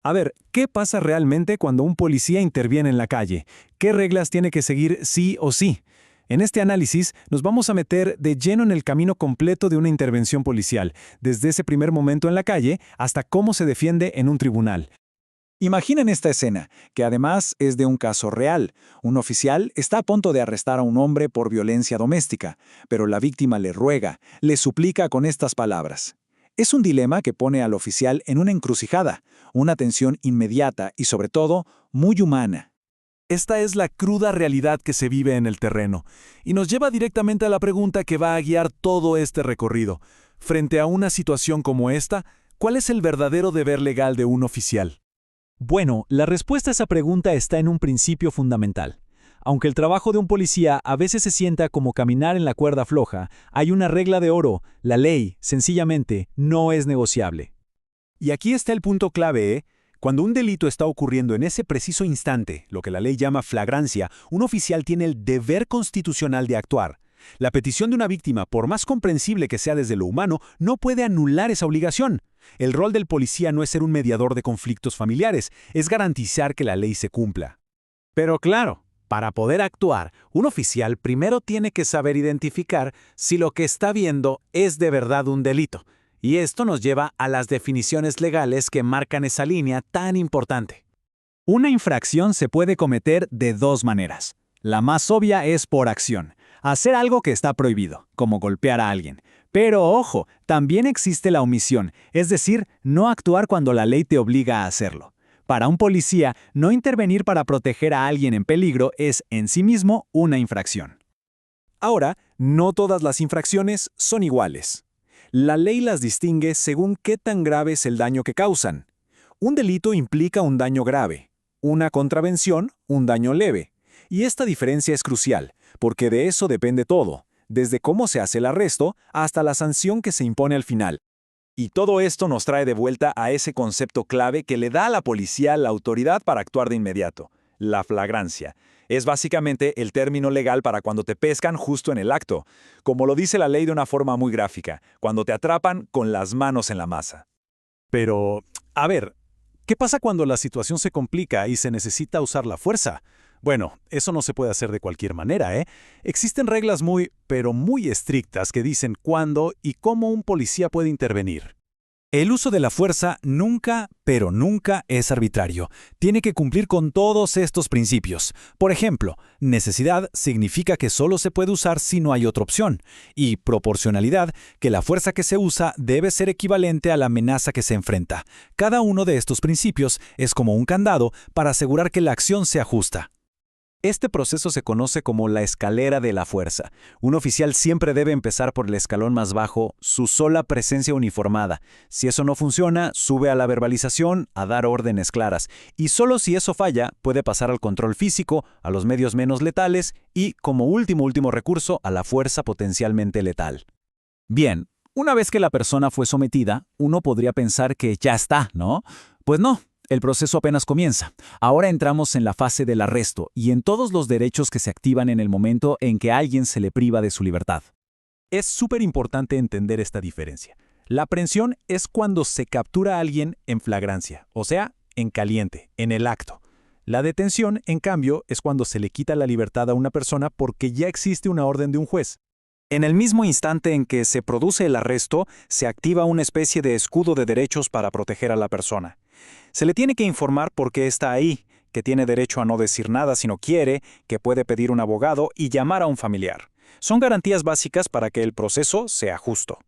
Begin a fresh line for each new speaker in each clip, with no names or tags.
A ver, ¿qué pasa realmente cuando un policía interviene en la calle? ¿Qué reglas tiene que seguir sí o sí? En este análisis nos vamos a meter de lleno en el camino completo de una intervención policial, desde ese primer momento en la calle hasta cómo se defiende en un tribunal.
Imaginen esta escena, que además es de un caso real. Un oficial está a punto de arrestar a un hombre por violencia doméstica, pero la víctima le ruega, le suplica con estas palabras. Es un dilema que pone al oficial en una encrucijada, una tensión inmediata y sobre todo muy humana.
Esta es la cruda realidad que se vive en el terreno, y nos lleva directamente a la pregunta que va a guiar todo este recorrido. Frente a una situación como esta, ¿cuál es el verdadero deber legal de un oficial?
Bueno, la respuesta a esa pregunta está en un principio fundamental. Aunque el trabajo de un policía a veces se sienta como caminar en la cuerda floja, hay una regla de oro: la ley, sencillamente, no es negociable.
Y aquí está el punto clave, ¿eh? Cuando un delito está ocurriendo en ese preciso instante, lo que la ley llama flagrancia, un oficial tiene el deber constitucional de actuar. La petición de una víctima, por más comprensible que sea desde lo humano, no puede anular esa obligación. El rol del policía no es ser un mediador de conflictos familiares, es garantizar que la ley se cumpla.
Pero claro, para poder actuar, un oficial primero tiene que saber identificar si lo que está viendo es de verdad un delito. Y esto nos lleva a las definiciones legales que marcan esa línea tan importante.
Una infracción se puede cometer de dos maneras. La más obvia es por acción, hacer algo que está prohibido, como golpear a alguien. Pero ojo, también existe la omisión, es decir, no actuar cuando la ley te obliga a hacerlo. Para un policía, no intervenir para proteger a alguien en peligro es en sí mismo una infracción.
Ahora, no todas las infracciones son iguales. La ley las distingue según qué tan grave es el daño que causan. Un delito implica un daño grave, una contravención, un daño leve. Y esta diferencia es crucial, porque de eso depende todo, desde cómo se hace el arresto hasta la sanción que se impone al final. Y todo esto nos trae de vuelta a ese concepto clave que le da a la policía la autoridad para actuar de inmediato: la flagrancia. Es básicamente el término legal para cuando te pescan justo en el acto, como lo dice la ley de una forma muy gráfica, cuando te atrapan con las manos en la masa. Pero, a ver, ¿qué pasa cuando la situación se complica y se necesita usar la fuerza? Bueno, eso no se puede hacer de cualquier manera, ¿eh? Existen reglas pero muy estrictas que dicen cuándo y cómo un policía puede intervenir. El uso de la fuerza nunca, pero nunca es arbitrario. Tiene que cumplir con todos estos principios. Por ejemplo, necesidad significa que solo se puede usar si no hay otra opción. Y proporcionalidad, que la fuerza que se usa debe ser equivalente a la amenaza que se enfrenta. Cada uno de estos principios es como un candado para asegurar que la acción sea justa. Este proceso se conoce como la escalera de la fuerza. Un oficial siempre debe empezar por el escalón más bajo, su sola presencia uniformada. Si eso no funciona, sube a la verbalización, a dar órdenes claras. Y solo si eso falla, puede pasar al control físico, a los medios menos letales y, como último recurso, a la fuerza potencialmente letal.
Bien, una vez que la persona fue sometida, uno podría pensar que ya está, ¿no? Pues no. El proceso apenas comienza. Ahora entramos en la fase del arresto y en todos los derechos que se activan en el momento en que a alguien se le priva de su libertad.
Es súper importante entender esta diferencia. La aprehensión es cuando se captura a alguien en flagrancia, o sea, en caliente, en el acto. La detención, en cambio, es cuando se le quita la libertad a una persona porque ya existe una orden de un juez. En el mismo instante en que se produce el arresto, se activa una especie de escudo de derechos para proteger a la persona. Se le tiene que informar por qué está ahí, que tiene derecho a no decir nada si no quiere, que puede pedir un abogado y llamar a un familiar. Son garantías básicas para que el proceso sea justo.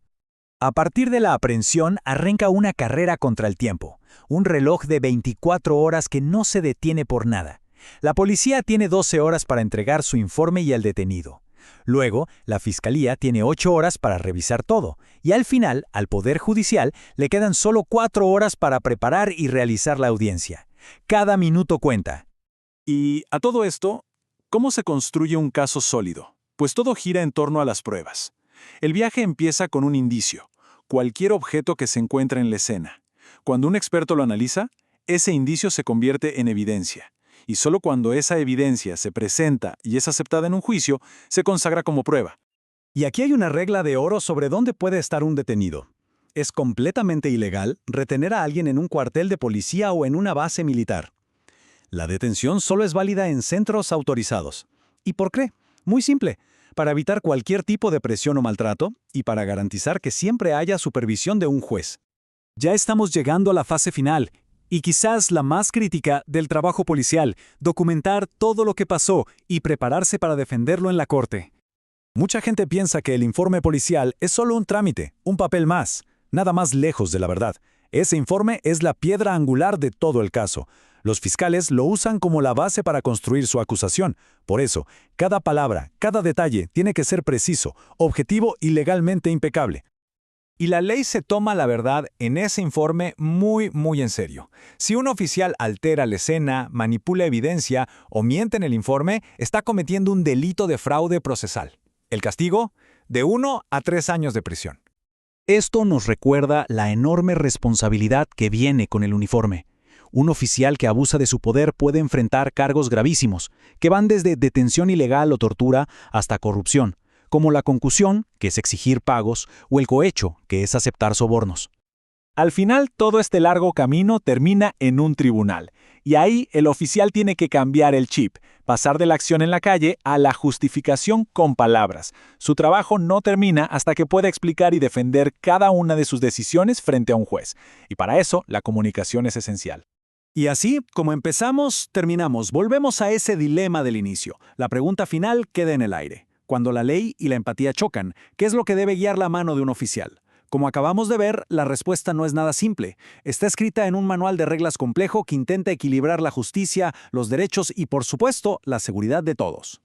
A partir de la aprehensión arranca una carrera contra el tiempo, un reloj de 24 horas que no se detiene por nada. La policía tiene 12 horas para entregar su informe y al detenido. Luego, la Fiscalía tiene 8 horas para revisar todo, y al final, al Poder Judicial, le quedan solo 4 horas para preparar y realizar la audiencia. Cada minuto cuenta.
Y a todo esto, ¿cómo se construye un caso sólido? Pues todo gira en torno a las pruebas. El viaje empieza con un indicio, cualquier objeto que se encuentre en la escena. Cuando un experto lo analiza, ese indicio se convierte en evidencia. Y solo cuando esa evidencia se presenta y es aceptada en un juicio, se consagra como prueba. Y aquí hay una regla de oro sobre dónde puede estar un detenido. Es completamente ilegal retener a alguien en un cuartel de policía o en una base militar. La detención solo es válida en centros autorizados. ¿Y por qué? Muy simple, para evitar cualquier tipo de presión o maltrato y para garantizar que siempre haya supervisión de un juez. Ya estamos llegando a la fase final, y quizás la más crítica del trabajo policial, documentar todo lo que pasó y prepararse para defenderlo en la corte. Mucha gente piensa que el informe policial es solo un trámite, un papel más, nada más lejos de la verdad. Ese informe es la piedra angular de todo el caso. Los fiscales lo usan como la base para construir su acusación. Por eso, cada palabra, cada detalle tiene que ser preciso, objetivo y legalmente impecable. Y la ley se toma la verdad en ese informe muy en serio. Si un oficial altera la escena, manipula evidencia o miente en el informe, está cometiendo un delito de fraude procesal. El castigo, de 1 a 3 años de prisión.
Esto nos recuerda la enorme responsabilidad que viene con el uniforme. Un oficial que abusa de su poder puede enfrentar cargos gravísimos, que van desde detención ilegal o tortura hasta corrupción, como la concusión, que es exigir pagos, o el cohecho, que es aceptar sobornos.
Al final, todo este largo camino termina en un tribunal, y ahí el oficial tiene que cambiar el chip, pasar de la acción en la calle a la justificación con palabras. Su trabajo no termina hasta que pueda explicar y defender cada una de sus decisiones frente a un juez, y para eso la comunicación es esencial.
Y así, como empezamos, terminamos. Volvemos a ese dilema del inicio. La pregunta final queda en el aire. Cuando la ley y la empatía chocan, ¿qué es lo que debe guiar la mano de un oficial? Como acabamos de ver, la respuesta no es nada simple. Está escrita en un manual de reglas complejo que intenta equilibrar la justicia, los derechos y, por supuesto, la seguridad de todos.